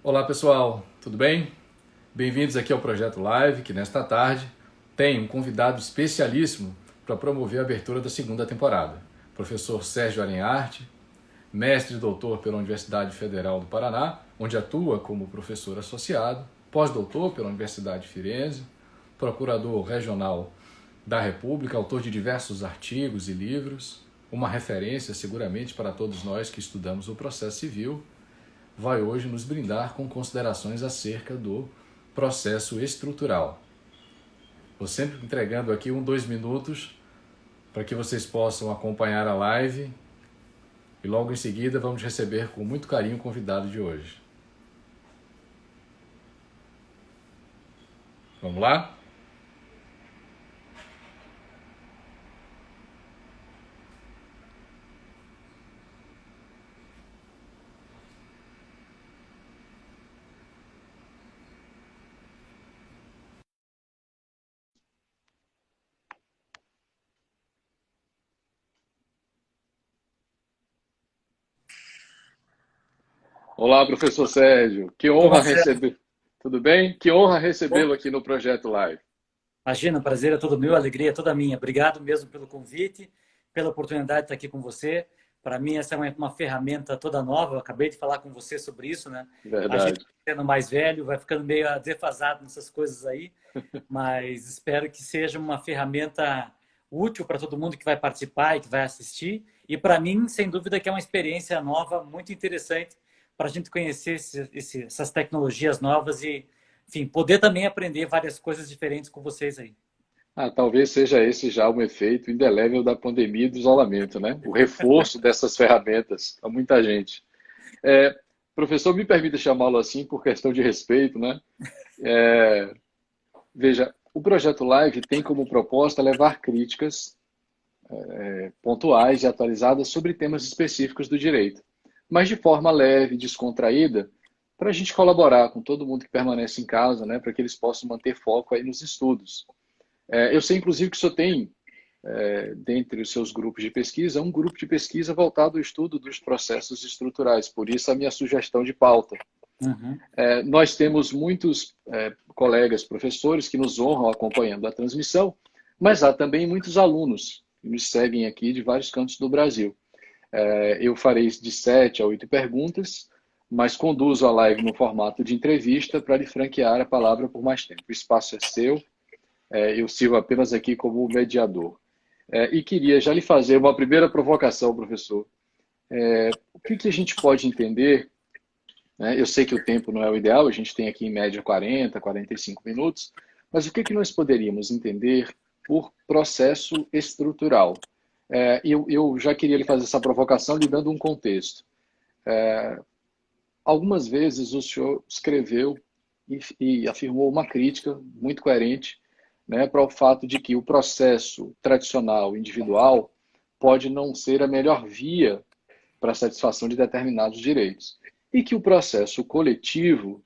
Olá pessoal, tudo bem? Bem-vindos aqui ao Projeto Live, que nesta tarde tem um convidado especialíssimo para promover a abertura da segunda temporada. Professor Sérgio Arenharte, mestre e doutor pela Universidade Federal do Paraná, onde atua como professor associado, pós-doutor pela Universidade de Firenze, procurador regional da República, autor de diversos artigos e livros, uma referência seguramente para todos nós que estudamos o processo civil, vai hoje nos brindar com considerações acerca do processo estrutural. Vou sempre entregando aqui 2 minutos para que vocês possam acompanhar a live e logo em seguida vamos receber com muito carinho o convidado de hoje. Vamos lá? Olá, professor Sérgio. Que honra Marcelo, receber. Tudo bem? Que honra bom, recebê-lo aqui no Projeto Live. imagina, o prazer é todo meu, a alegria é toda minha. Obrigado mesmo pelo convite, pela oportunidade de estar aqui com você. Para mim, essa é uma ferramenta toda nova. Eu acabei de falar com você sobre isso, né? A gente Verdade. vai ficando mais velho, vai ficando meio defasado nessas coisas aí, mas espero que seja uma ferramenta útil para todo mundo que vai participar e que vai assistir. E para mim, sem dúvida, que é uma experiência nova, muito interessante para a gente conhecer essas tecnologias novas e, enfim, poder também aprender várias coisas diferentes com vocês aí. Talvez seja esse já um efeito indelével da pandemia e do isolamento, né? O reforço dessas ferramentas a muita gente. É, Professor, me permita chamá-lo assim por questão de respeito, né? Veja, o projeto Live tem como proposta levar críticas pontuais e atualizadas sobre temas específicos do direito, mas de forma leve, descontraída, para a gente colaborar com todo mundo que permanece em casa, né? Para que eles possam manter foco aí nos estudos. Eu sei, inclusive, que o senhor tem dentre os seus grupos de pesquisa, um grupo de pesquisa voltado ao estudo dos processos estruturais. Por isso, a minha sugestão de pauta. Uhum. Nós temos muitos colegas professores que nos honram acompanhando a transmissão, mas há também muitos alunos que nos seguem aqui de vários cantos do Brasil. Eu farei de 7 a 8 perguntas, mas conduzo a live no formato de entrevista para lhe franquear a palavra por mais tempo. O espaço é seu, eu sirvo apenas aqui como mediador. E queria já lhe fazer uma primeira provocação, professor. O que a gente pode entender, né? Eu sei que o tempo não é o ideal, a gente tem aqui em média 40, 45 minutos, mas o que nós poderíamos entender por processo estrutural? Eu já queria lhe fazer essa provocação lhe dando um contexto. Algumas vezes o senhor escreveu e afirmou uma crítica muito coerente, né, para o fato de que o processo tradicional individual pode não ser a melhor via para a satisfação de determinados direitos. E que o processo coletivo,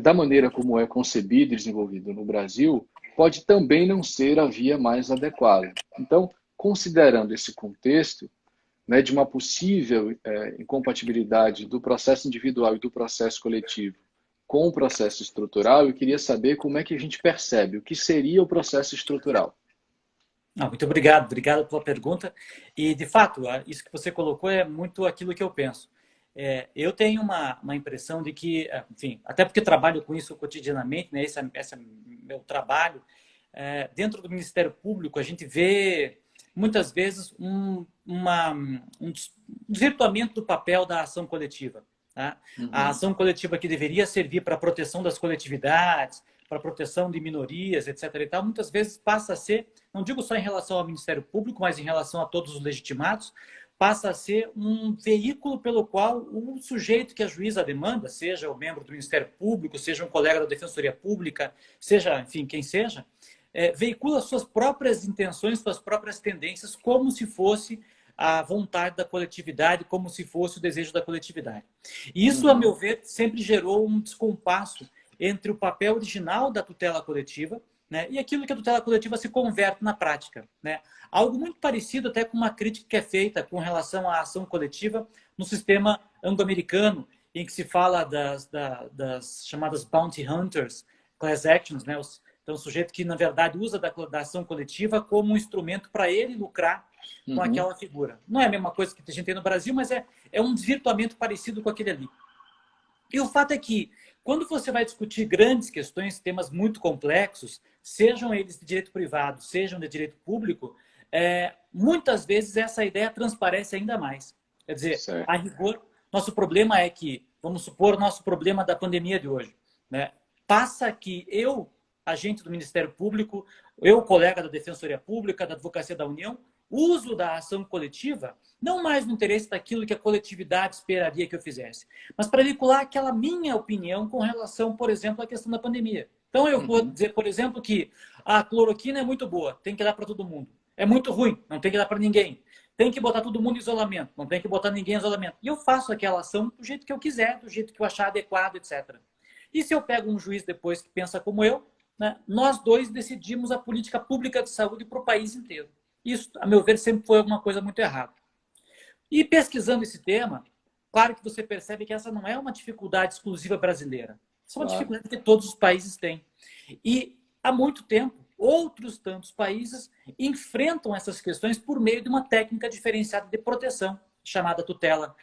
da maneira como é concebido e desenvolvido no Brasil, pode também não ser a via mais adequada. Então, considerando esse contexto, né, de uma possível incompatibilidade do processo individual e do processo coletivo com o processo estrutural, eu queria saber como é que a gente percebe o que seria o processo estrutural. Muito obrigado, obrigado pela pergunta. E, de fato, isso que você colocou é muito aquilo que eu penso. Eu tenho uma impressão de que, enfim, até porque trabalho com isso cotidianamente, né? Esse é meu trabalho. Dentro do Ministério Público, a gente vê muitas vezes um desvirtuamento do papel da ação coletiva. Tá? A Uhum. ação coletiva que deveria servir para a proteção das coletividades, para a proteção de minorias, etc. e tal, muitas vezes passa a ser, não digo só em relação ao Ministério Público, mas em relação a todos os legitimados, passa a ser um veículo pelo qual o sujeito que a juíza demanda, seja o membro do Ministério Público, seja um colega da Defensoria Pública, seja, enfim, quem seja, veicula suas próprias intenções, suas próprias tendências, como se fosse a vontade da coletividade, como se fosse o desejo da coletividade. E isso, a meu Uhum. ver, sempre gerou um descompasso entre o papel original da tutela coletiva, né, e aquilo que a tutela coletiva se converte na prática. Né? Algo muito parecido até com uma crítica que é feita com relação à ação coletiva no sistema anglo-americano, em que se fala das chamadas bounty hunters, class actions, né? Então, o sujeito que, na verdade, usa da ação coletiva como um instrumento para ele lucrar com aquela figura. Não é a mesma coisa que a gente tem no Brasil, mas é um desvirtuamento parecido com aquele ali. E o fato é que, quando você vai discutir grandes questões, temas muito complexos, sejam eles de direito privado, sejam de direito público, muitas vezes essa ideia transparece ainda mais. Quer dizer, certo. a rigor, nosso problema é que, vamos supor, nosso problema da pandemia de hoje, né? Passa que eu, agente do Ministério Público, eu, colega da Defensoria Pública, da Advocacia da União, uso da ação coletiva, não mais no interesse daquilo que a coletividade esperaria que eu fizesse, mas para veicular aquela minha opinião com relação, por exemplo, à questão da pandemia. Então, eu vou dizer, por exemplo, que a cloroquina é muito boa, tem que dar para todo mundo. É muito ruim, não tem que dar para ninguém. Tem que botar todo mundo em isolamento, não tem que botar ninguém em isolamento. E eu faço aquela ação do jeito que eu quiser, do jeito que eu achar adequado, etc. E se eu pego um juiz depois que pensa como eu, né, nós dois decidimos a política pública de saúde para o país inteiro. Isso, a meu ver, sempre foi alguma coisa muito errada. E pesquisando esse tema, claro que você percebe que essa não é uma dificuldade exclusiva brasileira. Isso é uma dificuldade que todos os países têm. E há muito tempo, outros tantos países enfrentam essas questões por meio de uma técnica diferenciada de proteção, chamada tutela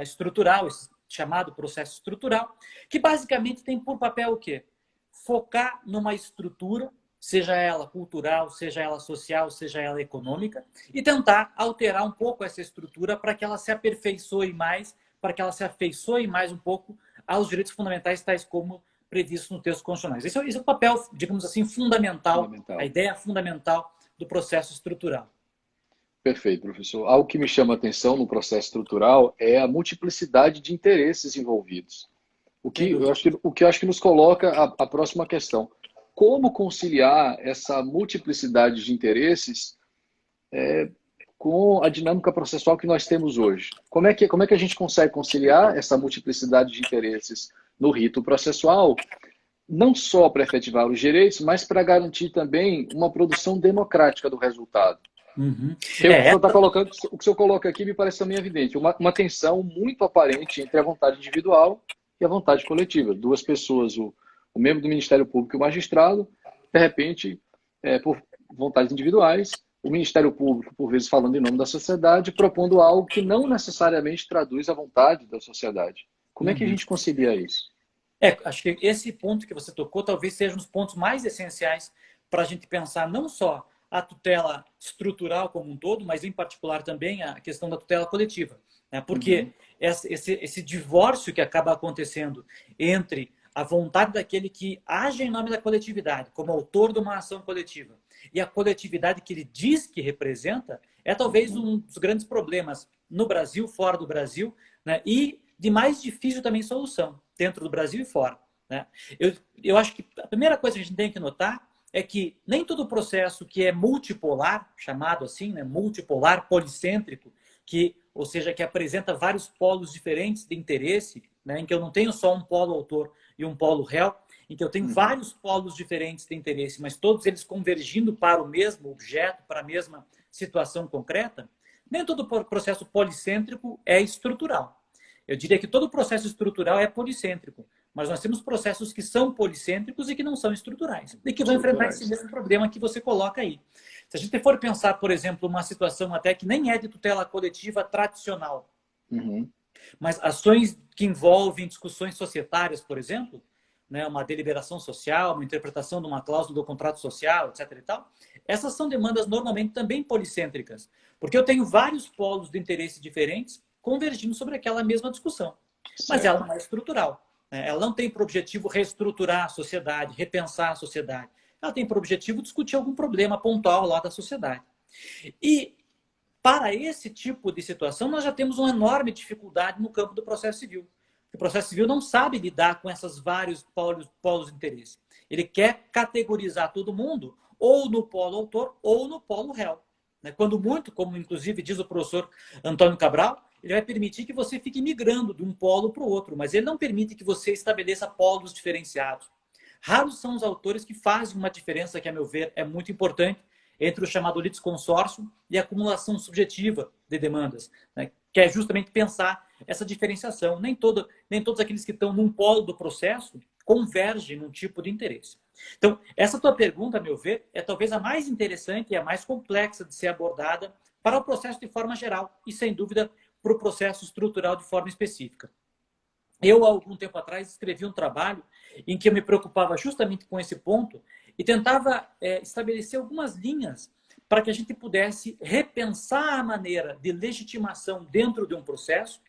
estrutural, chamado processo estrutural, que basicamente tem por papel o quê? Focar numa estrutura, seja ela cultural, seja ela social, seja ela econômica, e tentar alterar um pouco essa estrutura para que ela se aperfeiçoe mais, para que ela se afeiçoe mais um pouco aos direitos fundamentais, tais como previstos no texto constitucional. Esse é o papel, digamos assim, fundamental, a ideia fundamental do processo estrutural. Perfeito, professor. Algo que me chama a atenção no processo estrutural é a multiplicidade de interesses envolvidos. O que eu acho que nos coloca a próxima questão. Como conciliar essa multiplicidade de interesses com a dinâmica processual que nós temos hoje? Como é que a gente consegue conciliar essa multiplicidade de interesses no rito processual, não só para efetivar os direitos, mas para garantir também uma produção democrática do resultado? O que o senhor coloca aqui me parece também evidente. Uma tensão muito aparente entre a vontade individual e a vontade coletiva. Duas pessoas, o membro do Ministério Público e o magistrado, de repente, por vontades individuais, o Ministério Público, por vezes falando em nome da sociedade, propondo algo que não necessariamente traduz a vontade da sociedade. Como é que a gente concilia isso? Acho que esse ponto que você tocou talvez seja um dos pontos mais essenciais para a gente pensar não só a tutela estrutural como um todo, mas em particular também a questão da tutela coletiva. Né? Porque esse divórcio que acaba acontecendo entre a vontade daquele que age em nome da coletividade, como autor de uma ação coletiva, e a coletividade que ele diz que representa, é talvez um dos grandes problemas no Brasil, fora do Brasil, né? E de mais difícil também solução, dentro do Brasil e fora. Né? Eu acho que a primeira coisa que a gente tem que notar é que nem todo processo que é multipolar, chamado assim, né, multipolar, policêntrico, ou seja, que apresenta vários polos diferentes de interesse, né, em que eu não tenho só um polo autor e um polo réu, em que eu tenho vários polos diferentes de interesse, mas todos eles convergindo para o mesmo objeto, para a mesma situação concreta, nem todo processo policêntrico é estrutural. Eu diria que todo processo estrutural é policêntrico, mas nós temos processos que são policêntricos e que não são estruturais, e que vão enfrentar esse mesmo problema que você coloca aí. Se a gente for pensar, por exemplo, uma situação até que nem é de tutela coletiva tradicional, mas ações que envolvem discussões societárias, por exemplo, né, uma deliberação social, uma interpretação de uma cláusula do contrato social, etc. e tal, essas são demandas normalmente também policêntricas, porque eu tenho vários polos de interesse diferentes convergindo sobre aquela mesma discussão, mas ela não é estrutural. Ela não tem por objetivo reestruturar a sociedade, repensar a sociedade. Ela tem por objetivo discutir algum problema pontual lá da sociedade. E para esse tipo de situação, nós já temos uma enorme dificuldade no campo do processo civil. O processo civil não sabe lidar com esses vários polos de interesse. Ele quer categorizar todo mundo ou no polo autor ou no polo réu. Quando muito, como inclusive diz o professor Antônio Cabral, ele vai permitir que você fique migrando de um polo para o outro, mas ele não permite que você estabeleça polos diferenciados. Raros são os autores que fazem uma diferença que, a meu ver, é muito importante entre o chamado litisconsórcio e a acumulação subjetiva de demandas, né? que é justamente pensar essa diferenciação. Nem todos aqueles que estão num polo do processo convergem num tipo de interesse. Então, essa tua pergunta, a meu ver, é talvez a mais interessante e a mais complexa de ser abordada para o processo de forma geral e, sem dúvida, para o processo estrutural de forma específica. Eu, há algum tempo atrás, escrevi um trabalho em que eu me preocupava justamente com esse ponto e tentava estabelecer algumas linhas para que a gente pudesse repensar a maneira de legitimação dentro de um processo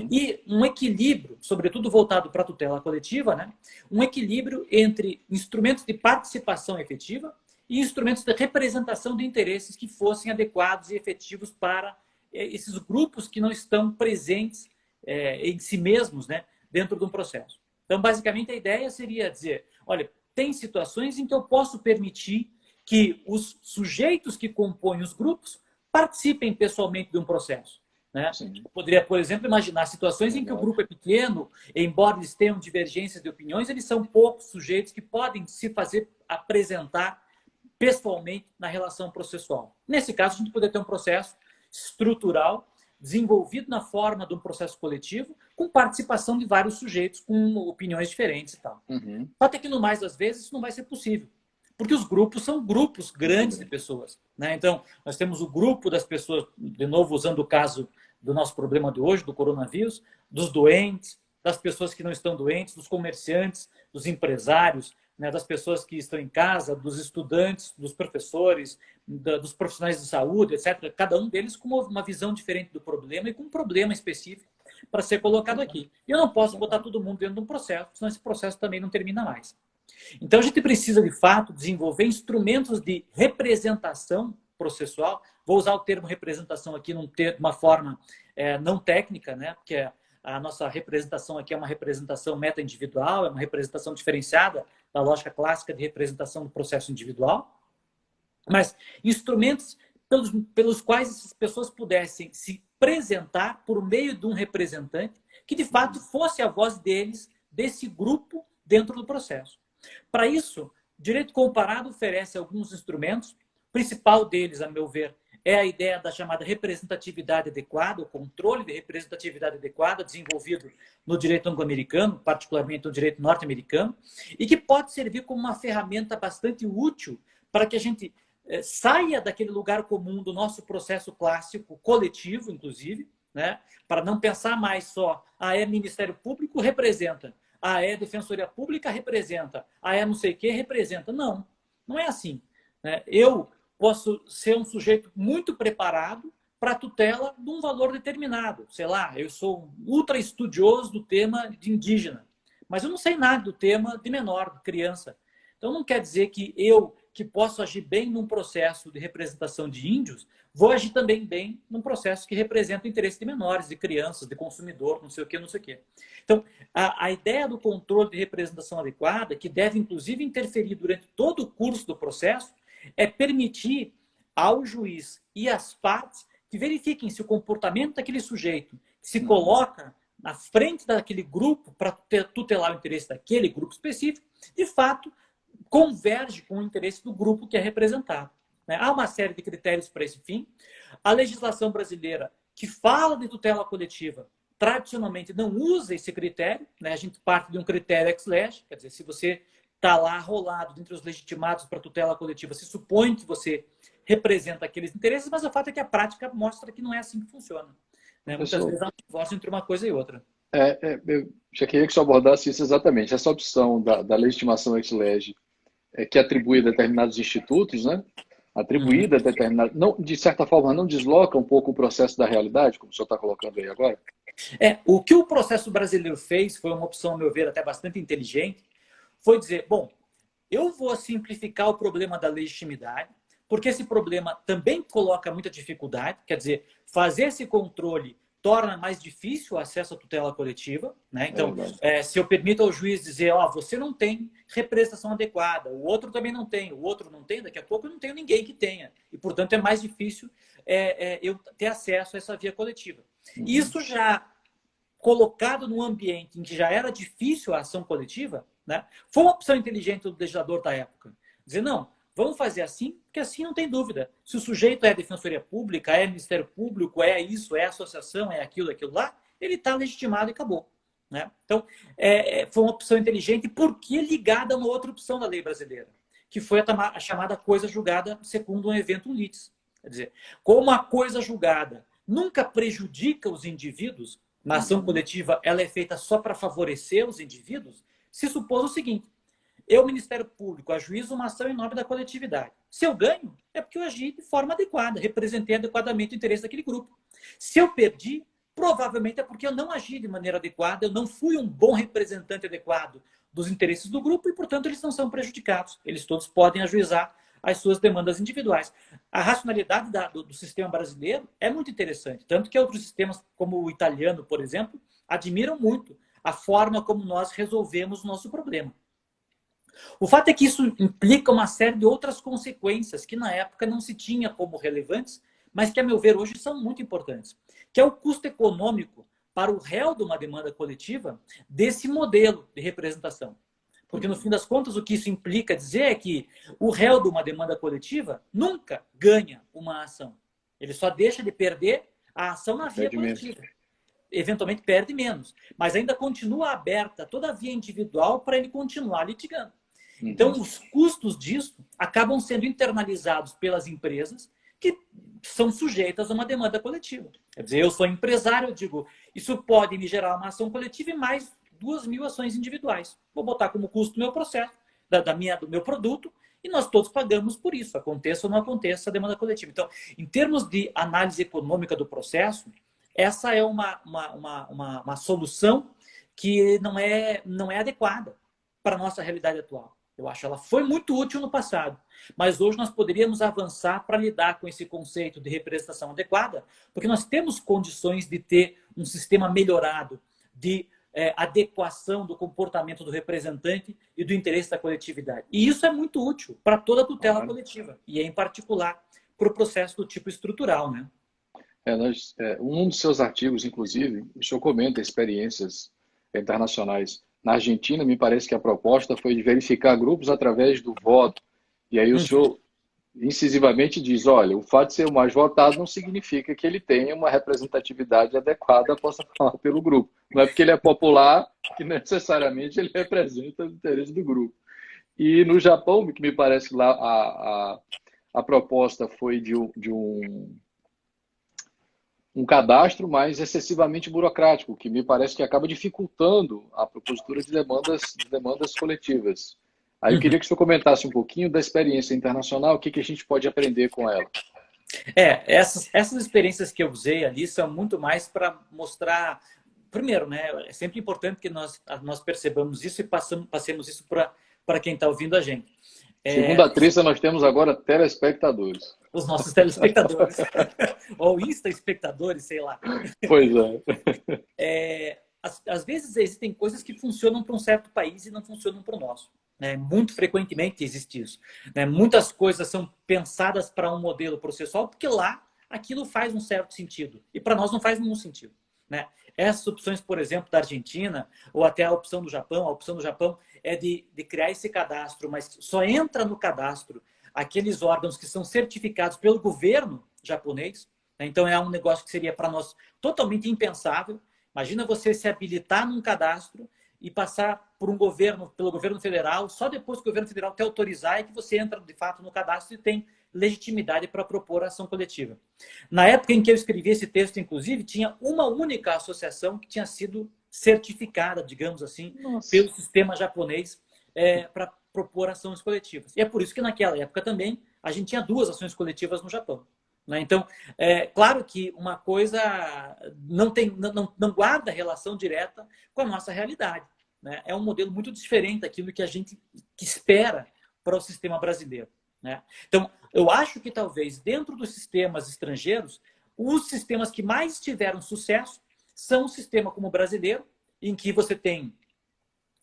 e um equilíbrio, sobretudo voltado para a tutela coletiva, né? Um equilíbrio entre instrumentos de participação efetiva e instrumentos de representação de interesses que fossem adequados e efetivos para esses grupos que não estão presentes em si mesmos, né, dentro de um processo. Então, basicamente, a ideia seria dizer, olha, tem situações em que eu posso permitir que os sujeitos que compõem os grupos participem pessoalmente de um processo. Né? Eu poderia, por exemplo, imaginar situações em que o grupo é pequeno, embora eles tenham divergências de opiniões, eles são poucos sujeitos que podem se fazer apresentar pessoalmente na relação processual. Nesse caso, a gente poderia ter um processo estrutural desenvolvido na forma de um processo coletivo, com participação de vários sujeitos com opiniões diferentes e tal. Só que no mais das vezes isso não vai ser possível, porque os grupos são grupos grandes de pessoas. Né? Então, nós temos o grupo das pessoas, de novo usando o caso do nosso problema de hoje, do coronavírus, dos doentes, das pessoas que não estão doentes, dos comerciantes, dos empresários, né, das pessoas que estão em casa, dos estudantes, dos professores, dos profissionais de saúde, etc. Cada um deles com uma visão diferente do problema e com um problema específico para ser colocado aqui. Eu não posso botar todo mundo dentro de um processo, senão esse processo também não termina mais. Então, a gente precisa, de fato, desenvolver instrumentos de representação processual. Vou usar o termo representação aqui de uma forma não técnica, né? Porque a nossa representação aqui é uma representação meta-individual, é uma representação diferenciada da lógica clássica de representação do processo individual. Mas instrumentos pelos quais essas pessoas pudessem se apresentar por meio de um representante que, de fato, fosse a voz deles, desse grupo, dentro do processo. Para isso, o direito comparado oferece alguns instrumentos. O principal deles, a meu ver, é a ideia da chamada representatividade adequada, o controle de representatividade adequada, desenvolvido no direito anglo-americano, particularmente no direito norte-americano, e que pode servir como uma ferramenta bastante útil para que a gente saia daquele lugar comum do nosso processo clássico, coletivo, inclusive, né? Para não pensar mais só, é Ministério Público, representa. É Defensoria Pública, representa. É não sei o que, representa. Não, não é assim. Né? Eu posso ser um sujeito muito preparado para a tutela de um valor determinado. Sei lá, eu sou um ultra estudioso do tema de indígena, mas eu não sei nada do tema de menor, de criança. Então, não quer dizer que eu, que posso agir bem num processo de representação de índios, vou agir também bem num processo que representa o interesse de menores, de crianças, de consumidor, não sei o quê, não sei o quê. Então, a ideia do controle de representação adequada, que deve, inclusive, interferir durante todo o curso do processo, é permitir ao juiz e às partes que verifiquem se o comportamento daquele sujeito que se coloca na frente daquele grupo para tutelar o interesse daquele grupo específico, de fato, converge com o interesse do grupo que é representado. Né? Há uma série de critérios para esse fim. A legislação brasileira, que fala de tutela coletiva, tradicionalmente não usa esse critério. Né? A gente parte de um critério ex lege, quer dizer, se você está lá rolado entre os legitimados para tutela coletiva, se supõe que você representa aqueles interesses, mas o fato é que a prática mostra que não é assim que funciona. Né? Muitas vezes há um divórcio entre uma coisa e outra. Eu já queria que você abordasse isso exatamente. Essa opção da legitimação ex lege, que atribui a determinados institutos, né? Atribuída a determinados... Não, de certa forma, não desloca um pouco o processo da realidade, como o senhor está colocando aí agora? O que o processo brasileiro fez foi uma opção, a meu ver, até bastante inteligente, foi dizer, bom, eu vou simplificar o problema da legitimidade, porque esse problema também coloca muita dificuldade, quer dizer, fazer esse controle torna mais difícil o acesso à tutela coletiva. Né? Então, se eu permito ao juiz dizer, você não tem representação adequada, o outro também não tem, o outro não tem, daqui a pouco eu não tenho ninguém que tenha. E, portanto, é mais difícil eu ter acesso a essa via coletiva. Isso já colocado num ambiente em que já era difícil a ação coletiva, né? Foi uma opção inteligente do legislador da época. Dizer, não, Vamos fazer assim, porque assim não tem dúvida. Se o sujeito é Defensoria Pública, é Ministério Público, é isso, é associação, é aquilo, aquilo lá, ele está legitimado e acabou. Né? Então, foi uma opção inteligente, porque ligada a uma outra opção da lei brasileira, que foi a chamada coisa julgada segundo um evento litis. Quer dizer, como a coisa julgada nunca prejudica os indivíduos, na ação coletiva ela é feita só para favorecer os indivíduos, se supôs o seguinte: eu, Ministério Público, ajuizo uma ação em nome da coletividade. Se eu ganho, é porque eu agi de forma adequada, representei adequadamente o interesse daquele grupo. Se eu perdi, provavelmente é porque eu não agi de maneira adequada, eu não fui um bom representante adequado dos interesses do grupo e, portanto, eles não são prejudicados. Eles todos podem ajuizar as suas demandas individuais. A racionalidade do sistema brasileiro é muito interessante, tanto que outros sistemas, como o italiano, por exemplo, admiram muito a forma como nós resolvemos o nosso problema. O fato é que isso implica uma série de outras consequências que na época não se tinha como relevantes, mas que, a meu ver, hoje são muito importantes, que é o custo econômico para o réu de uma demanda coletiva desse modelo de representação. Porque, no fim das contas, o que isso implica dizer é que o réu de uma demanda coletiva nunca ganha uma ação. Ele só deixa de perder a ação na via coletiva. Eventualmente perde menos, mas ainda continua aberta toda a via individual para ele continuar litigando. Então, os custos disso acabam sendo internalizados pelas empresas que são sujeitas a uma demanda coletiva. Quer dizer, eu sou empresário, eu digo, isso pode me gerar uma ação coletiva e mais 2.000 ações individuais. Vou botar como custo do meu processo, do meu produto, e nós todos pagamos por isso, aconteça ou não aconteça a demanda coletiva. Então, em termos de análise econômica do processo, essa é uma solução que não é adequada para a nossa realidade atual. Eu acho que ela foi muito útil no passado, mas hoje nós poderíamos avançar para lidar com esse conceito de representação adequada, porque nós temos condições de ter um sistema melhorado de adequação do comportamento do representante e do interesse da coletividade. E isso é muito útil para toda a tutela coletiva, e em particular para o processo do tipo estrutural, né? Um dos seus artigos, inclusive, o senhor comenta experiências internacionais. Na Argentina, me parece que a proposta foi de verificar grupos através do voto. E aí o senhor incisivamente diz, olha, o fato de ser o mais votado não significa que ele tenha uma representatividade adequada, possa falar pelo grupo. Não é porque ele é popular que necessariamente ele representa os interesses do grupo. E no Japão, que me parece lá a proposta foi de um cadastro mais excessivamente burocrático, que me parece que acaba dificultando a propositura de demandas coletivas. Aí eu queria que o senhor comentasse um pouquinho da experiência internacional, o que a gente pode aprender com ela. Essas experiências que eu usei ali são muito mais para mostrar... Primeiro, né, é sempre importante que nós percebamos isso e passemos isso para quem está ouvindo a gente. Segundo a Trícia, nós temos agora telespectadores. Os nossos telespectadores. Ou insta-espectadores, sei lá. Pois é. Às vezes existem coisas que funcionam para um certo país e não funcionam para o nosso. Né? Muito frequentemente existe isso. Né? Muitas coisas são pensadas para um modelo processual porque lá aquilo faz um certo sentido. E para nós não faz nenhum sentido. Né? Essas opções, por exemplo, da Argentina, ou até a opção do Japão é de criar esse cadastro, mas só entra no cadastro aqueles órgãos que são certificados pelo governo japonês. Né? Então, é um negócio que seria para nós totalmente impensável. Imagina você se habilitar num cadastro e passar por pelo governo federal, só depois que o governo federal te autorizar é que você entra, de fato, no cadastro e tem legitimidade para propor a ação coletiva. Na época em que eu escrevi esse texto, inclusive, tinha uma única associação que tinha sido certificada, digamos assim, pelo sistema japonês para propor ações coletivas. E é por isso que naquela época também a gente tinha 2 ações coletivas no Japão. Né? Então, claro que uma coisa não guarda relação direta com a nossa realidade. Né? É um modelo muito diferente daquilo que a gente espera para o sistema brasileiro. Né? Então, eu acho que talvez dentro dos sistemas estrangeiros, os sistemas que mais tiveram sucesso são o sistema como o brasileiro, em que você tem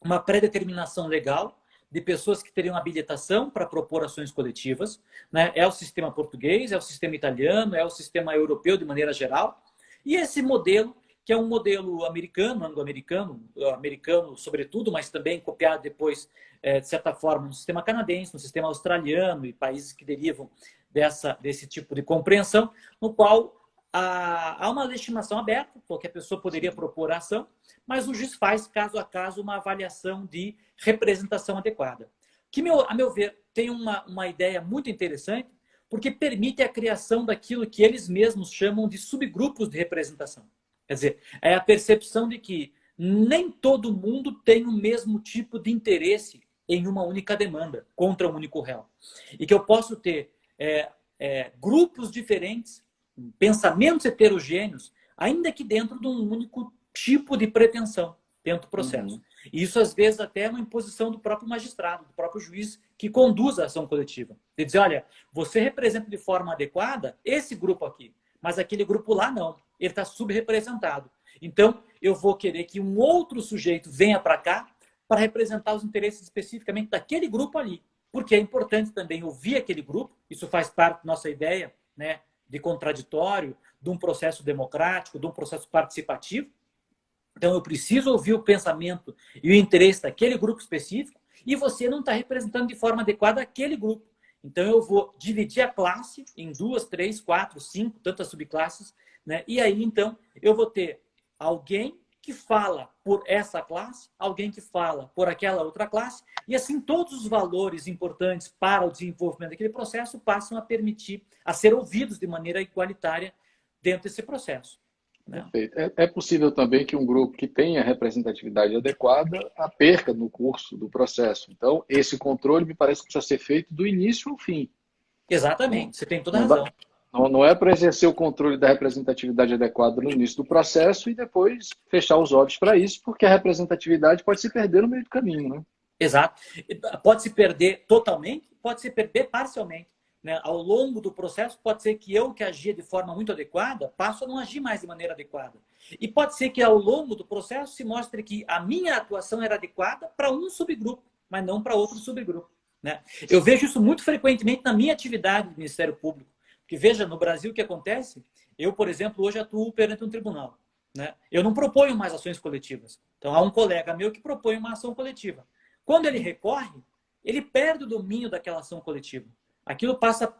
uma pré-determinação legal de pessoas que teriam habilitação para propor ações coletivas. Né? É o sistema português, é o sistema italiano, é o sistema europeu de maneira geral. E esse modelo que é um modelo americano, anglo-americano, americano sobretudo, mas também copiado depois, de certa forma, no sistema canadense, no sistema australiano e países que derivam desse tipo de compreensão, no qual há uma legitimação aberta, porque a pessoa poderia propor a ação, mas o juiz faz, caso a caso, uma avaliação de representação adequada. Que, a meu ver, tem uma ideia muito interessante, porque permite a criação daquilo que eles mesmos chamam de subgrupos de representação. Quer dizer, é a percepção de que nem todo mundo tem o mesmo tipo de interesse em uma única demanda contra um único réu. E que eu posso ter grupos diferentes, pensamentos heterogêneos, ainda que dentro de um único tipo de pretensão dentro do processo. E isso, às vezes, até é uma imposição do próprio magistrado, do próprio juiz que conduz a ação coletiva. De dizer, olha, você representa de forma adequada esse grupo aqui, mas aquele grupo lá não. Ele está subrepresentado. Então, eu vou querer que um outro sujeito venha para cá para representar os interesses especificamente daquele grupo ali. Porque é importante também ouvir aquele grupo, isso faz parte da nossa ideia, né, de contraditório, de um processo democrático, de um processo participativo. Então, eu preciso ouvir o pensamento e o interesse daquele grupo específico e você não está representando de forma adequada aquele grupo. Então, eu vou dividir a classe em 2, 3, 4, 5, tantas subclasses, né? E aí, então, eu vou ter alguém que fala por essa classe, alguém que fala por aquela outra classe, e assim todos os valores importantes para o desenvolvimento daquele processo passam a permitir, a ser ouvidos de maneira igualitária dentro desse processo. Perfeito. É possível também que um grupo que tenha representatividade adequada a perca no curso do processo. Então, esse controle me parece que precisa ser feito do início ao fim. Exatamente, você tem toda a razão. Não é para exercer o controle da representatividade adequada no início do processo e depois fechar os olhos para isso, porque a representatividade pode se perder no meio do caminho, né? Exato. Pode se perder totalmente, pode se perder parcialmente. Né? Ao longo do processo, pode ser que eu, que agia de forma muito adequada, passo a não agir mais de maneira adequada. E pode ser que ao longo do processo se mostre que a minha atuação era adequada para um subgrupo, mas não para outro subgrupo. Né? Eu vejo isso muito frequentemente na minha atividade do Ministério Público. Porque, veja, no Brasil o que acontece? Eu, por exemplo, hoje atuo perante um tribunal. Né? Eu não proponho mais ações coletivas. Então, há um colega meu que propõe uma ação coletiva. Quando ele recorre, ele perde o domínio daquela ação coletiva. Aquilo passa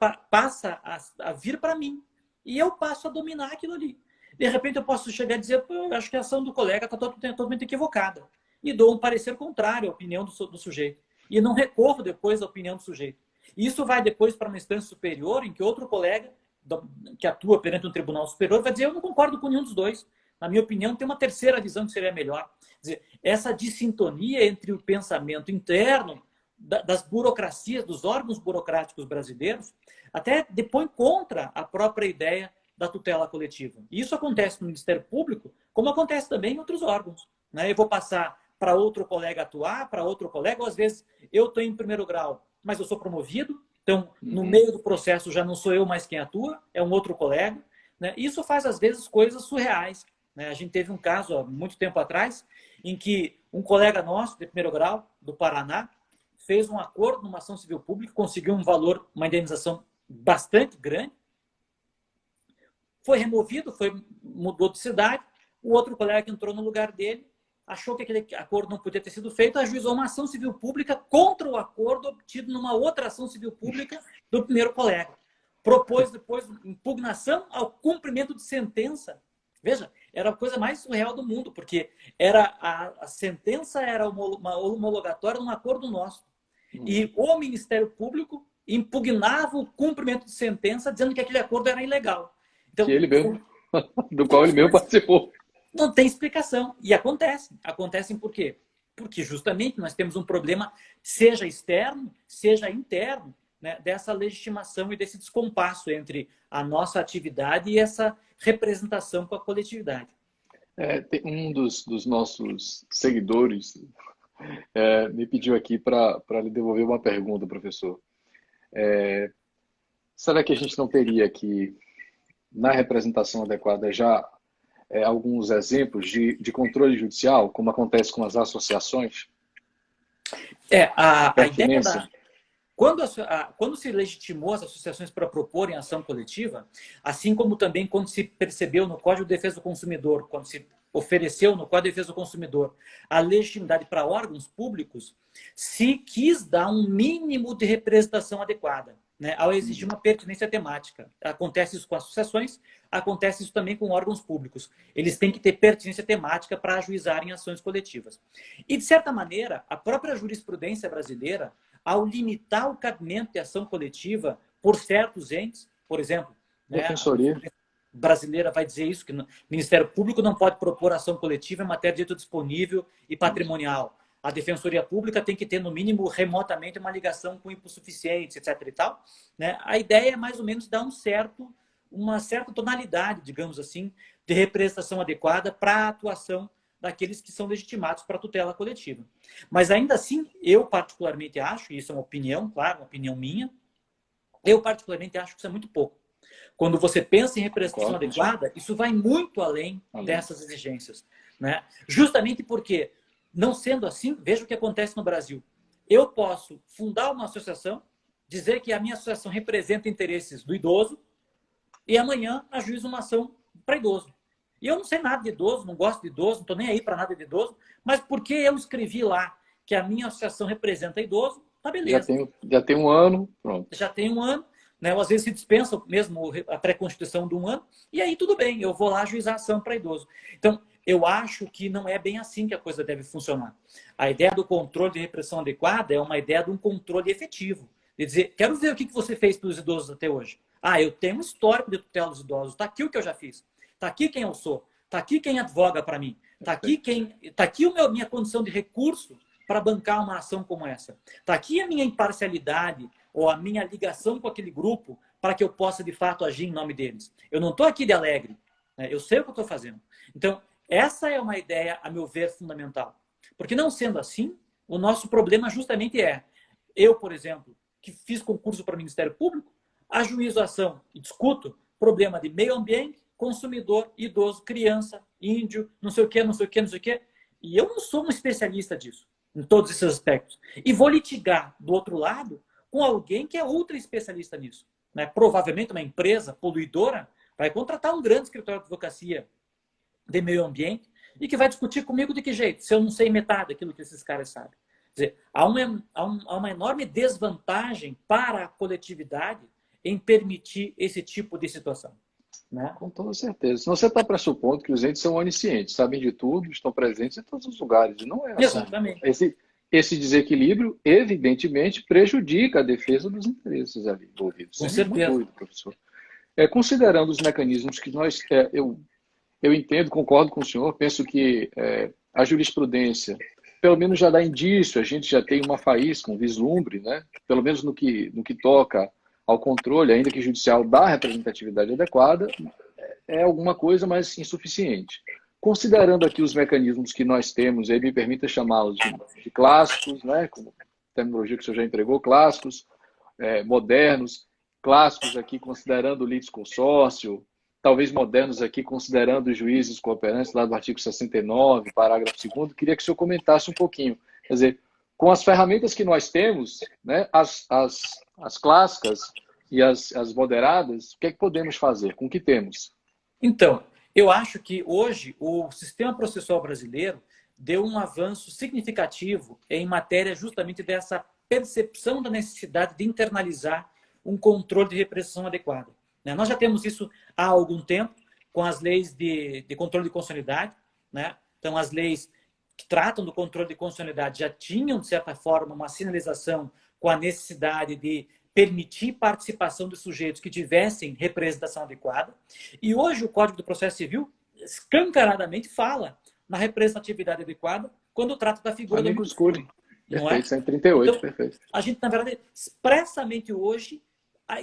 a vir para mim. E eu passo a dominar aquilo ali. De repente, eu posso chegar e dizer, eu acho que a ação do colega está totalmente equivocada. E dou um parecer contrário à opinião do sujeito. E não recorro depois à opinião do sujeito. Isso vai depois para uma instância superior, em que outro colega que atua perante um tribunal superior vai dizer, eu não concordo com nenhum dos dois. Na minha opinião, tem uma terceira visão que seria melhor. Quer dizer, essa dissintonia entre o pensamento interno das burocracias, dos órgãos burocráticos brasileiros, até depõe contra a própria ideia da tutela coletiva. E isso acontece no Ministério Público, como acontece também em outros órgãos. Né? Eu vou passar para outro colega atuar, para outro colega, ou às vezes eu estou em primeiro grau, mas eu sou promovido, então no meio do processo já não sou eu mais quem atua, é um outro colega. Né? Isso faz, às vezes, coisas surreais. Né? A gente teve um caso há muito tempo atrás, em que um colega nosso, de primeiro grau, do Paraná, fez um acordo numa ação civil pública, conseguiu um valor, uma indenização bastante grande, foi removido, mudou de cidade, o outro colega que entrou no lugar dele achou que aquele acordo não podia ter sido feito, ajuizou uma ação civil pública contra o acordo obtido numa outra ação civil pública do primeiro colega. Propôs depois impugnação ao cumprimento de sentença. Veja, era a coisa mais surreal do mundo, porque a sentença era uma homologatória de um acordo nosso. E o Ministério Público impugnava o cumprimento de sentença, dizendo que aquele acordo era ilegal. Então, do qual ele mesmo participou. Não tem explicação. E acontece. Acontecem por quê? Porque justamente nós temos um problema, seja externo, seja interno, né, dessa legitimação e desse descompasso entre a nossa atividade e essa representação com a coletividade. Um dos nossos seguidores me pediu aqui para lhe devolver uma pergunta, professor. Será que a gente não teria aqui, na representação adequada, já alguns exemplos de controle judicial, como acontece com as associações? A ideia Quando se legitimou as associações para proporem ação coletiva, assim como também quando se percebeu no Código de Defesa do Consumidor, quando se ofereceu no Código de Defesa do Consumidor a legitimidade para órgãos públicos, se quis dar um mínimo de representação adequada, né, ao exigir uma pertinência temática. Acontece isso com associações, acontece isso também com órgãos públicos. Eles têm que ter pertinência temática para ajuizarem ações coletivas. E, de certa maneira, a própria jurisprudência brasileira, ao limitar o cabimento de ação coletiva por certos entes, por exemplo, Defensoria. Né, a brasileira vai dizer isso, que o Ministério Público não pode propor ação coletiva em matéria de direito disponível e patrimonial. A Defensoria Pública tem que ter, no mínimo, remotamente, uma ligação com hipossuficientes, etc. e tal. Né? A ideia é, mais ou menos, dar uma certa tonalidade, digamos assim, de representação adequada para a atuação daqueles que são legitimados para a tutela coletiva. Mas, ainda assim, eu particularmente acho, e isso é uma opinião, claro, uma opinião minha, eu particularmente acho que isso é muito pouco. Quando você pensa em representação adequada, isso vai muito além dessas exigências. Né? Justamente porque, não sendo assim, veja o que acontece no Brasil. Eu posso fundar uma associação, dizer que a minha associação representa interesses do idoso, e amanhã ajuizo uma ação para idoso. E eu não sei nada de idoso, não gosto de idoso, não estou nem aí para nada de idoso, mas porque eu escrevi lá que a minha associação representa idoso, tá beleza. Já tem um ano, pronto. Já tem um ano, né? Ou às vezes se dispensa mesmo a pré-constituição de um ano, e aí tudo bem, eu vou lá ajuizar a ação para idoso. Então, eu acho que não é bem assim que a coisa deve funcionar. A ideia do controle de repressão adequada é uma ideia de um controle efetivo. De dizer, quero ver o que você fez pelos idosos até hoje. Ah, eu tenho um histórico de tutela dos idosos, está aqui o que eu já fiz. Está aqui quem eu sou, está aqui quem advoga para mim, está aqui minha condição de recurso para bancar uma ação como essa. Está aqui a minha imparcialidade ou a minha ligação com aquele grupo para que eu possa, de fato, agir em nome deles. Eu não estou aqui de alegre, né? Eu sei o que eu estou fazendo. Então, essa é uma ideia, a meu ver, fundamental. Porque, não sendo assim, o nosso problema justamente eu, por exemplo, que fiz concurso para o Ministério Público, ajuizo a ação e discuto problema de meio ambiente, consumidor, idoso, criança, índio, não sei o quê, não sei o quê, não sei o quê. E eu não sou um especialista disso, em todos esses aspectos. E vou litigar, do outro lado, com alguém que é ultra especialista nisso. Né? Provavelmente uma empresa poluidora vai contratar um grande escritório de advocacia de meio ambiente e que vai discutir comigo de que jeito, se eu não sei metade daquilo que esses caras sabem. Quer dizer, há uma enorme desvantagem para a coletividade em permitir esse tipo de situação. Né? Com toda certeza. Senão você está pressupondo que os entes são oniscientes, sabem de tudo, estão presentes em todos os lugares. E não é assim. Exatamente. Esse desequilíbrio, evidentemente, prejudica a defesa dos interesses ali envolvidos. Com certeza. Dúvida, professor. Considerando os mecanismos que eu entendo, concordo com o senhor, penso que a jurisprudência, pelo menos já dá indício, a gente já tem uma faísca, um vislumbre, né? Pelo menos no que toca ao controle, ainda que judicial, da representatividade adequada, é alguma coisa, mas insuficiente. Considerando aqui os mecanismos que nós temos, aí me permita chamá-los de clássicos, né? Como terminologia que o senhor já empregou, clássicos, modernos, clássicos aqui considerando o litisconsórcio, talvez modernos aqui considerando os juízes cooperantes lá do artigo 69, parágrafo 2º, queria que o senhor comentasse um pouquinho. Quer dizer, com as ferramentas que nós temos, né, as clássicas e as moderadas, o que é que podemos fazer? Com o que temos? Então, eu acho que hoje o sistema processual brasileiro deu um avanço significativo em matéria justamente dessa percepção da necessidade de internalizar um controle de repressão adequada. Né? Nós já temos isso há algum tempo com as leis de controle de constitucionalidade. Né? Então, as leis que tratam do controle de constitucionalidade já tinham, de certa forma, uma sinalização com a necessidade de permitir participação de sujeitos que tivessem representação adequada. E hoje o Código do Processo Civil escancaradamente fala na representatividade adequada quando trata da figura do amicus curiae. Perfeito, 138, então, perfeito. A gente, na verdade, expressamente hoje,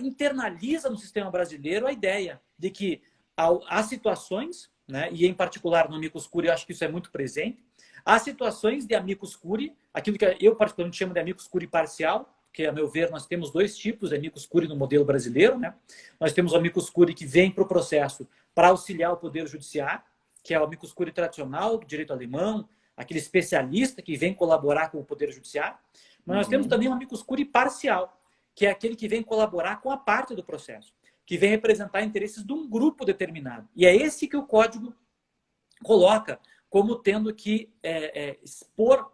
internaliza no sistema brasileiro a ideia de que há situações, né, e em particular no amicus curiae, eu acho que isso é muito presente, há situações de amicus curiae, aquilo que eu particularmente chamo de amicus curiae parcial, que, a meu ver, nós temos dois tipos de amicus curiae no modelo brasileiro. Né? Nós temos o amicus curiae que vem para o processo para auxiliar o Poder Judiciário, que é o amicus curiae tradicional do direito alemão, aquele especialista que vem colaborar com o Poder Judiciário. Mas nós temos também um amicus curiae parcial, que é aquele que vem colaborar com a parte do processo, que vem representar interesses de um grupo determinado. E é esse que o código coloca como tendo que expor,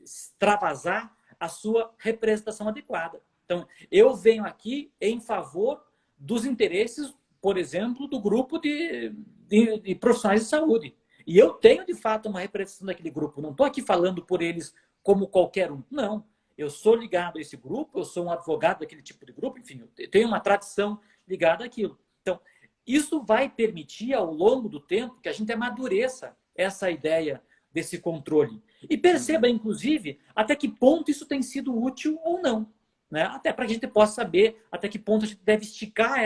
extravasar a sua representação adequada. Então, eu venho aqui em favor dos interesses, por exemplo, do grupo de profissionais de saúde. E eu tenho, de fato, uma representação daquele grupo. Não estou aqui falando por eles como qualquer um. Não. Eu sou ligado a esse grupo, eu sou um advogado daquele tipo de grupo, enfim, eu tenho uma tradição ligada àquilo. Então, isso vai permitir, ao longo do tempo, que a gente amadureça essa ideia desse controle. E perceba, inclusive, até que ponto isso tem sido útil ou não. Né? Até para que a gente possa saber até que ponto a gente deve esticar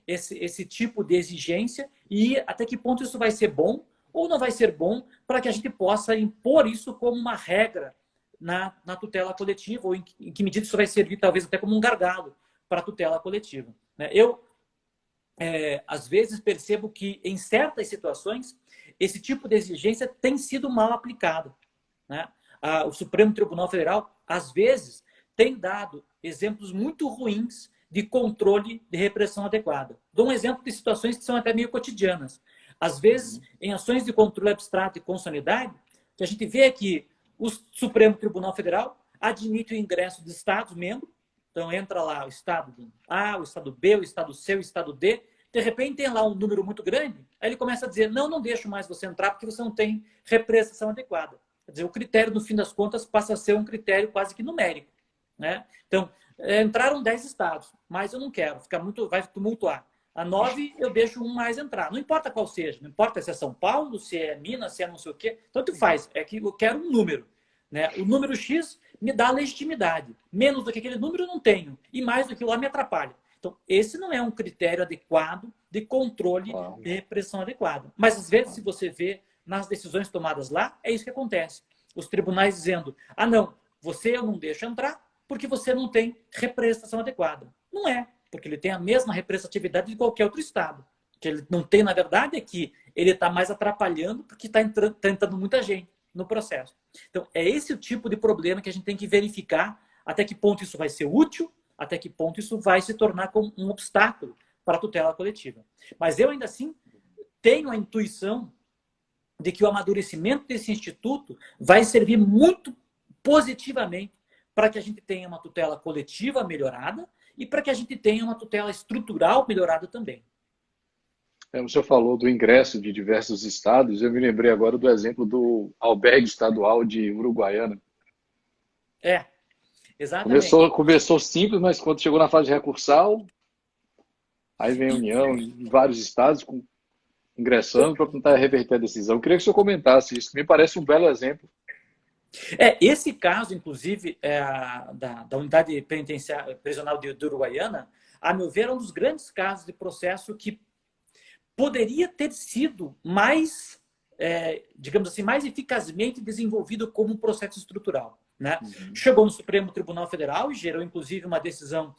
esse tipo de exigência e até que ponto isso vai ser bom ou não vai ser bom para que a gente possa impor isso como uma regra na tutela coletiva, ou em que medida isso vai servir talvez até como um gargalo para a tutela coletiva. Né? Eu, às vezes, percebo que em certas situações esse tipo de exigência tem sido mal aplicado. Né? O Supremo Tribunal Federal, às vezes, tem dado exemplos muito ruins de controle de repressão adequada. Dou um exemplo de situações que são até meio cotidianas. Às vezes, em ações de controle abstrato e constitucionalidade, que a gente vê que o Supremo Tribunal Federal admite o ingresso de Estados-membros, então entra lá o Estado A, o Estado B, o Estado C, o Estado D, de repente tem lá um número muito grande, aí ele começa a dizer, não deixo mais você entrar porque você não tem representação adequada. Quer dizer, o critério, no fim das contas, passa a ser um critério quase que numérico. Né? Então, entraram 10 estados, mas eu não quero, vai tumultuar. A 9 eu deixo um mais entrar. Não importa qual seja, não importa se é São Paulo, se é Minas, se é não sei o quê. Tanto faz, é que eu quero um número. Né? O número X me dá legitimidade. Menos do que aquele número eu não tenho. E mais do que lá me atrapalha. Então, esse não é um critério adequado de controle de repressão adequada. Mas, às vezes, se você vê nas decisões tomadas lá, é isso que acontece. Os tribunais dizendo, não, você eu não deixo entrar, porque você não tem representação adequada. Não é, porque ele tem a mesma representatividade de qualquer outro Estado. O que ele não tem, na verdade, é que ele está mais atrapalhando porque está entrando muita gente no processo. Então, é esse o tipo de problema que a gente tem que verificar até que ponto isso vai ser útil, até que ponto isso vai se tornar como um obstáculo para a tutela coletiva. Mas eu, ainda assim, tenho a intuição de que o amadurecimento desse instituto vai servir muito positivamente para que a gente tenha uma tutela coletiva melhorada e para que a gente tenha uma tutela estrutural melhorada também. O senhor falou do ingresso de diversos estados, eu me lembrei agora do exemplo do albergue estadual de Uruguaiana. Exatamente. Começou simples, mas quando chegou na fase de recursal, aí vem a União em vários estados ingressando para tentar reverter a decisão. Eu queria que o senhor comentasse isso, me parece um belo exemplo. Esse caso, inclusive, da unidade prisional de Uruguaiana, a meu ver, é um dos grandes casos de processo que poderia ter sido mais, digamos assim, mais eficazmente desenvolvido como um processo estrutural. Né? Chegou no Supremo Tribunal Federal e gerou, inclusive, uma decisão,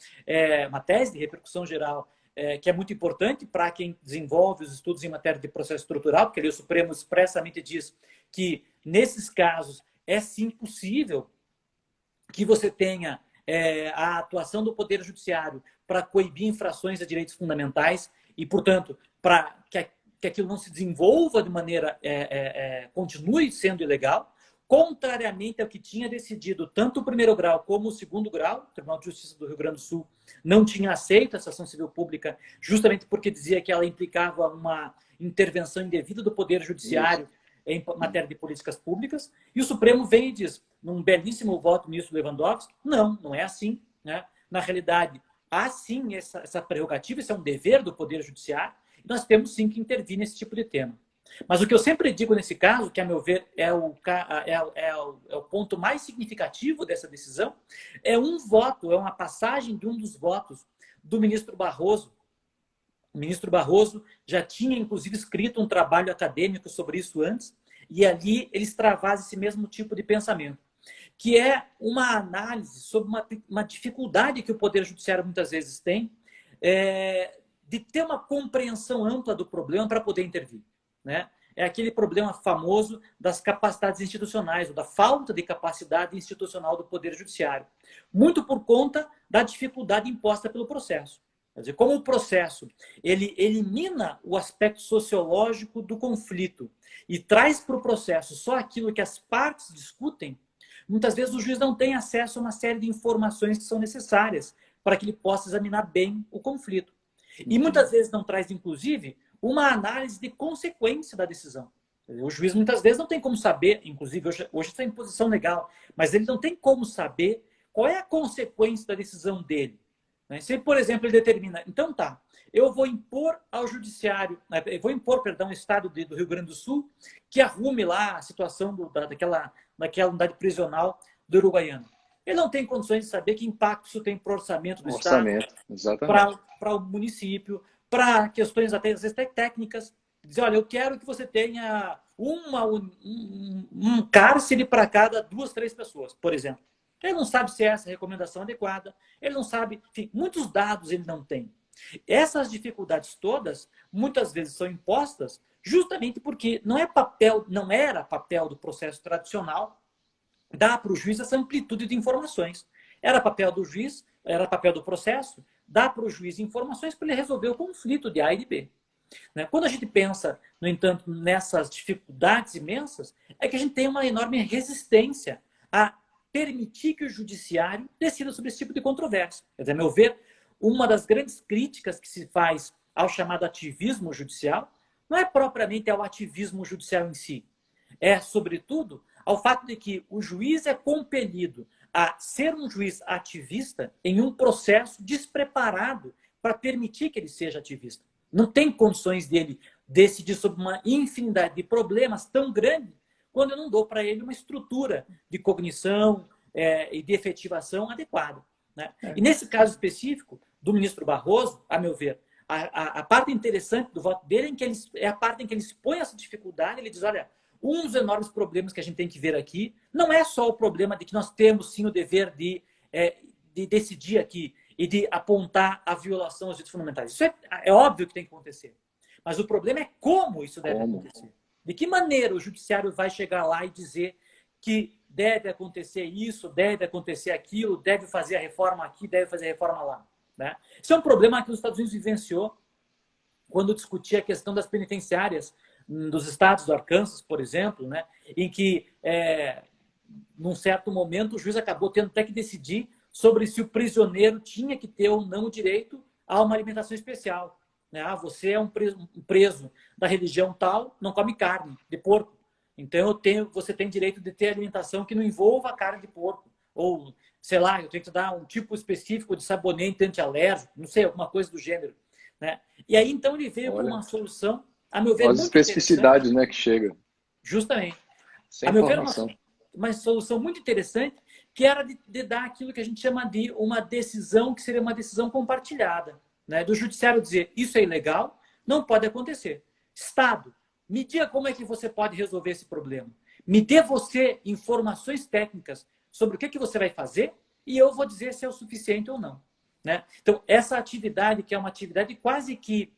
uma tese de repercussão geral, que é muito importante para quem desenvolve os estudos em matéria de processo estrutural, porque ali o Supremo expressamente diz que, nesses casos, é sim possível que você tenha a atuação do Poder Judiciário para coibir infrações a direitos fundamentais e, portanto, para que aquilo não se desenvolva de maneira, continue sendo ilegal, contrariamente ao que tinha decidido tanto o primeiro grau como o segundo grau. O Tribunal de Justiça do Rio Grande do Sul não tinha aceito essa ação civil pública justamente porque dizia que ela implicava uma intervenção indevida do Poder Judiciário em matéria de políticas públicas, e o Supremo vem e diz, num belíssimo voto do ministro Lewandowski, não é assim. Né? Na realidade, há sim essa prerrogativa, isso é um dever do Poder Judiciário, e nós temos sim que intervir nesse tipo de tema. Mas o que eu sempre digo nesse caso, que a meu ver é o ponto mais significativo dessa decisão, é um voto, é uma passagem de um dos votos do ministro Barroso. O ministro Barroso já tinha, inclusive, escrito um trabalho acadêmico sobre isso antes, e ali ele extravasa esse mesmo tipo de pensamento, que é uma análise sobre uma dificuldade que o Poder Judiciário muitas vezes tem de ter uma compreensão ampla do problema para poder intervir. Né? é aquele problema famoso das capacidades institucionais, ou da falta de capacidade institucional do Poder Judiciário. Muito por conta da dificuldade imposta pelo processo. Quer dizer, como o processo ele elimina o aspecto sociológico do conflito e traz para o processo só aquilo que as partes discutem, muitas vezes o juiz não tem acesso a uma série de informações que são necessárias para que ele possa examinar bem o conflito. E muitas vezes não traz, inclusive, uma análise de consequência da decisão. O juiz muitas vezes não tem como saber, inclusive hoje está em posição legal, mas ele não tem como saber qual é a consequência da decisão dele. Se, por exemplo, ele determina, então tá, eu vou impor ao judiciário, eu vou impor, perdão, ao Estado do Rio Grande do Sul que arrume lá a situação daquela unidade prisional do Uruguaiana. Ele não tem condições de saber que impacto isso tem para o orçamento do Estado, para o município, para questões até, às vezes, técnicas. Dizer, olha, eu quero que você tenha um cárcere para cada 2, 3 pessoas, por exemplo. Ele não sabe se é essa a recomendação adequada, ele não sabe, enfim, muitos dados ele não tem. Essas dificuldades todas, muitas vezes são impostas justamente porque não era papel do processo tradicional dar para o juiz essa amplitude de informações. Era papel do juiz, era papel do processo, dar para o juiz informações para ele resolver o conflito de A e de B. Quando a gente pensa, no entanto, nessas dificuldades imensas, é que a gente tem uma enorme resistência a permitir que o judiciário decida sobre esse tipo de controvérsia. Quer dizer, a meu ver, uma das grandes críticas que se faz ao chamado ativismo judicial não é propriamente ao ativismo judicial em si. É, sobretudo, ao fato de que o juiz é compelido a ser um juiz ativista em um processo despreparado para permitir que ele seja ativista. Não tem condições dele decidir sobre uma infinidade de problemas tão grande quando eu não dou para ele uma estrutura de cognição e de efetivação adequada. E nesse caso específico do ministro Barroso, a meu ver, a parte interessante do voto dele é a parte em que ele expõe essa dificuldade, ele diz, olha, um dos enormes problemas que a gente tem que ver aqui não é só o problema de que nós temos sim o dever de decidir aqui e de apontar a violação aos direitos fundamentais. Isso é óbvio que tem que acontecer. Mas o problema é como isso deve acontecer. De que maneira o judiciário vai chegar lá e dizer que deve acontecer isso, deve acontecer aquilo, deve fazer a reforma aqui, deve fazer a reforma lá. Isso é um problema que os Estados Unidos vivenciou quando discutia a questão das penitenciárias dos estados do Arkansas, por exemplo, em que, num certo momento, o juiz acabou tendo até que decidir sobre se o prisioneiro tinha que ter ou não o direito a uma alimentação especial. Você é um preso da religião tal, não come carne de porco. Então, você tem direito de ter alimentação que não envolva a carne de porco. Ou, sei lá, eu tenho que dar um tipo específico de sabonete antialérgico, não sei, alguma coisa do gênero. E aí, então, ele veio com uma solução, a meu ver, as especificidades, que chega. Justamente. Sem a meu ver, uma solução muito interessante, que era de dar aquilo que a gente chama de uma decisão, que seria uma decisão compartilhada. Do judiciário dizer, isso é ilegal, não pode acontecer. Estado, me diga como é que você pode resolver esse problema. Me dê você informações técnicas sobre o que você vai fazer e eu vou dizer se é o suficiente ou não. Então, essa atividade, que é uma atividade quase que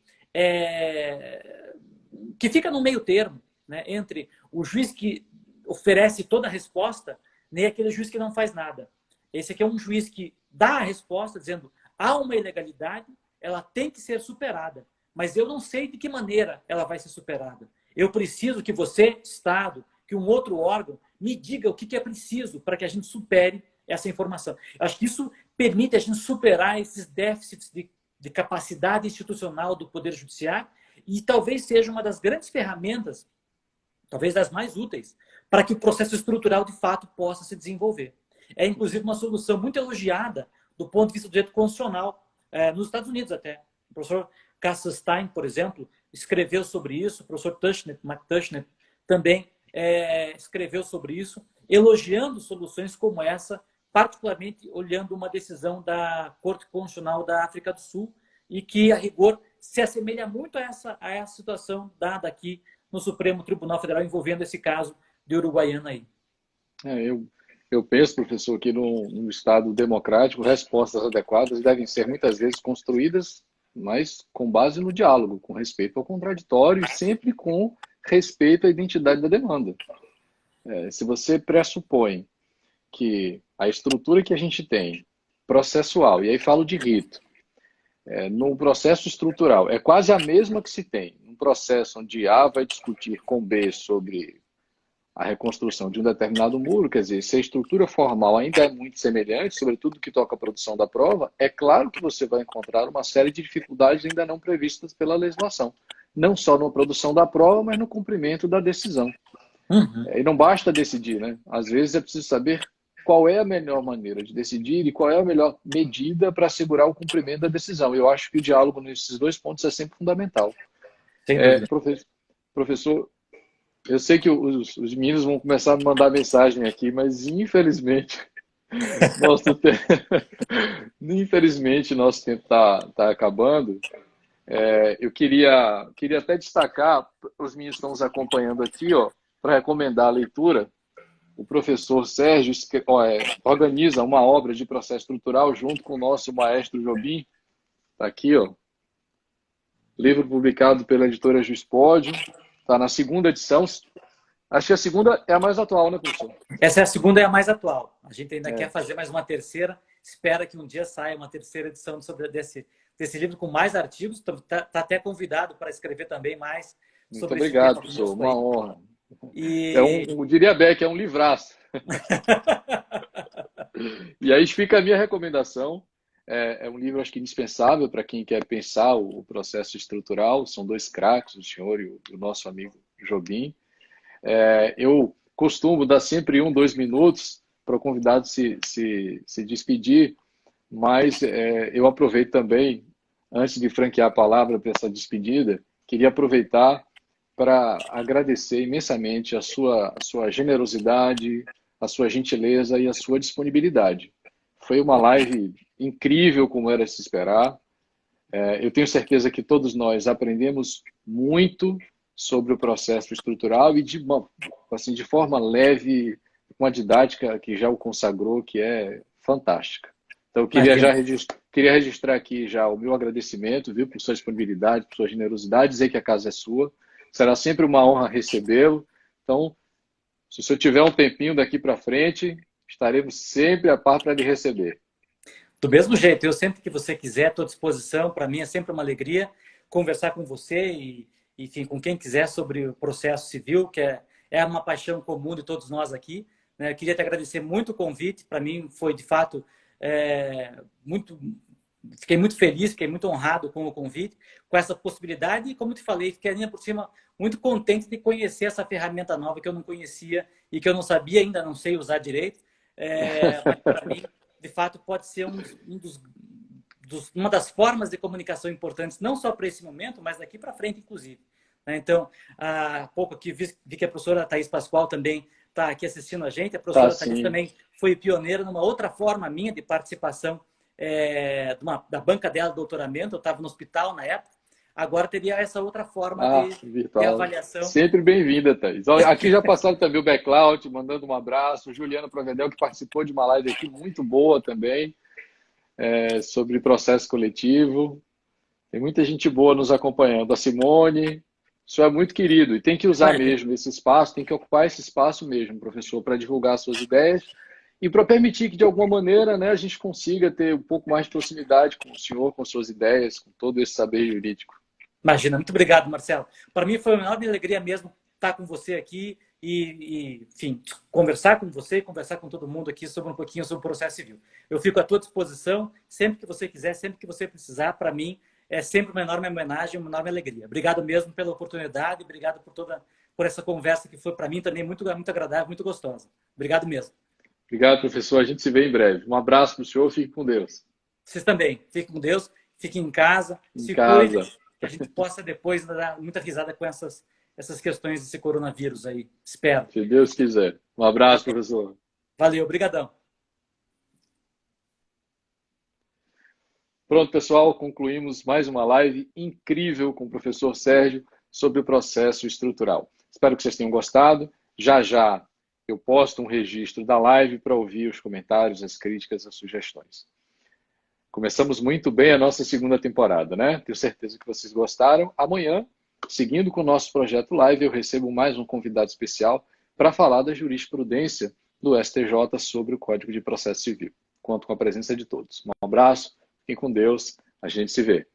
fica no meio termo, entre o juiz que oferece toda a resposta e aquele juiz que não faz nada. Esse aqui é um juiz que dá a resposta dizendo há uma ilegalidade, ela tem que ser superada, mas eu não sei de que maneira ela vai ser superada. Eu preciso que você, Estado, que um outro órgão, me diga o que é preciso para que a gente supere essa informação. Eu acho que isso permite a gente superar esses déficits de capacidade institucional do Poder Judiciário e talvez seja uma das grandes ferramentas, talvez das mais úteis, para que o processo estrutural, de fato, possa se desenvolver. É, inclusive, uma solução muito elogiada do ponto de vista do direito constitucional, nos Estados Unidos até. O professor Kassenstein, por exemplo, escreveu sobre isso, o professor McTushnet também escreveu sobre isso, elogiando soluções como essa, particularmente olhando uma decisão da Corte Constitucional da África do Sul e que, a rigor, se assemelha muito a essa situação dada aqui no Supremo Tribunal Federal envolvendo esse caso de Uruguaiana aí. Eu penso, professor, que num Estado democrático, respostas adequadas devem ser muitas vezes construídas, mas com base no diálogo, com respeito ao contraditório e sempre com respeita a identidade da demanda. Se você pressupõe que a estrutura que a gente tem, processual, e aí falo de rito, no processo estrutural, é quase a mesma que se tem num processo onde A vai discutir com B sobre a reconstrução de um determinado muro, quer dizer, se a estrutura formal ainda é muito semelhante, sobretudo que toca a produção da prova, é claro que você vai encontrar uma série de dificuldades ainda não previstas pela legislação. Não só na produção da prova, mas no cumprimento da decisão. E não basta decidir, né? Às vezes é preciso saber qual é a melhor maneira de decidir e qual é a melhor medida para assegurar o cumprimento da decisão. Eu acho que o diálogo nesses dois pontos é sempre fundamental. Sem dúvida. Professor, eu sei que os meninos vão começar a me mandar mensagem aqui, mas infelizmente nosso tempo tá acabando. Eu queria até destacar, os meninos estão nos acompanhando aqui, para recomendar a leitura. O professor Sérgio organiza uma obra de processo estrutural junto com o nosso maestro Jobim. Está aqui, livro publicado pela editora Juspódio. Está na segunda edição. Acho que a segunda é a mais atual, né, professor? Essa é a segunda, é a mais atual. A gente ainda quer fazer mais uma terceira. Espera que um dia saia uma terceira edição desse livro com mais artigos. Está até convidado para escrever também mais sobre Muito obrigado, professor. Uma honra. E... eu diria, Beck, é um livraço. E aí fica a minha recomendação. É um livro, acho que indispensável para quem quer pensar o processo estrutural. São dois craques, o senhor e o nosso amigo Jobim. Eu costumo dar sempre 2 minutos para o convidado se despedir, mas eu aproveito também, antes de franquear a palavra para essa despedida, queria aproveitar para agradecer imensamente a sua generosidade, a sua gentileza e a sua disponibilidade. Foi uma live incrível, como era de se esperar. Eu tenho certeza que todos nós aprendemos muito sobre o processo estrutural e de forma leve, com uma didática que já o consagrou, que é fantástica. Então, eu queria registrar aqui já o meu agradecimento, viu, por sua disponibilidade, por sua generosidade, dizer que a casa é sua. Será sempre uma honra recebê-lo. Então, se o senhor tiver um tempinho daqui para frente, estaremos sempre a par para lhe receber. Do mesmo jeito, eu sempre que você quiser, estou à disposição. Para mim é sempre uma alegria conversar com você e, enfim, com quem quiser sobre o processo civil, que é uma paixão comum de todos nós aqui. Eu queria te agradecer muito o convite. Para mim foi, de fato, fiquei muito feliz, fiquei muito honrado com o convite, com essa possibilidade e, como te falei, fiquei ainda por cima muito contente de conhecer essa ferramenta nova que eu não conhecia e que eu não sabia, ainda não sei usar direito. Mas para mim, de fato, pode ser uma das formas de comunicação importantes, não só para esse momento, mas daqui para frente, inclusive. Então, há pouco aqui vi que a professora Thaís Pascoal também está aqui assistindo a gente. A professora Thaís também foi pioneira numa outra forma minha de participação da banca dela de doutoramento. Eu estava no hospital na época. Agora teria essa outra forma de avaliação. Sempre bem-vinda, Thaís. Aqui já passaram também o Backlaut, mandando um abraço. Juliana Provedel, que participou de uma live aqui muito boa também, sobre processo coletivo. Tem muita gente boa nos acompanhando. A Simone, o senhor é muito querido e tem que usar mesmo esse espaço, tem que ocupar esse espaço mesmo, professor, para divulgar suas ideias e para permitir que, de alguma maneira, a gente consiga ter um pouco mais de proximidade com o senhor, com suas ideias, com todo esse saber jurídico. Imagina, muito obrigado, Marcelo. Para mim foi uma enorme alegria mesmo estar com você aqui e, enfim, conversar com você, conversar com todo mundo aqui sobre um pouquinho sobre o processo civil. Eu fico à tua disposição, sempre que você quiser, sempre que você precisar. Para mim é sempre uma enorme homenagem, uma enorme alegria. Obrigado mesmo pela oportunidade, obrigado por essa conversa que foi para mim também muito agradável, muito gostosa. Obrigado mesmo. Obrigado, professor. A gente se vê em breve. Um abraço para o senhor, fique com Deus. Vocês também. Fiquem com Deus, fiquem em casa, se cuidem, que a gente possa depois dar muita risada com essas questões desse coronavírus aí. Espero. Se Deus quiser. Um abraço, professor. Valeu, brigadão. Pronto, pessoal, concluímos mais uma live incrível com o professor Sérgio sobre o processo estrutural. Espero que vocês tenham gostado. Já eu posto um registro da live para ouvir os comentários, as críticas, as sugestões. Começamos muito bem a nossa segunda temporada, né? Tenho certeza que vocês gostaram. Amanhã seguindo com o nosso projeto live, eu recebo mais um convidado especial para falar da jurisprudência do STJ sobre o Código de Processo Civil. Conto com a presença de todos. Um abraço, fiquem com Deus, a gente se vê.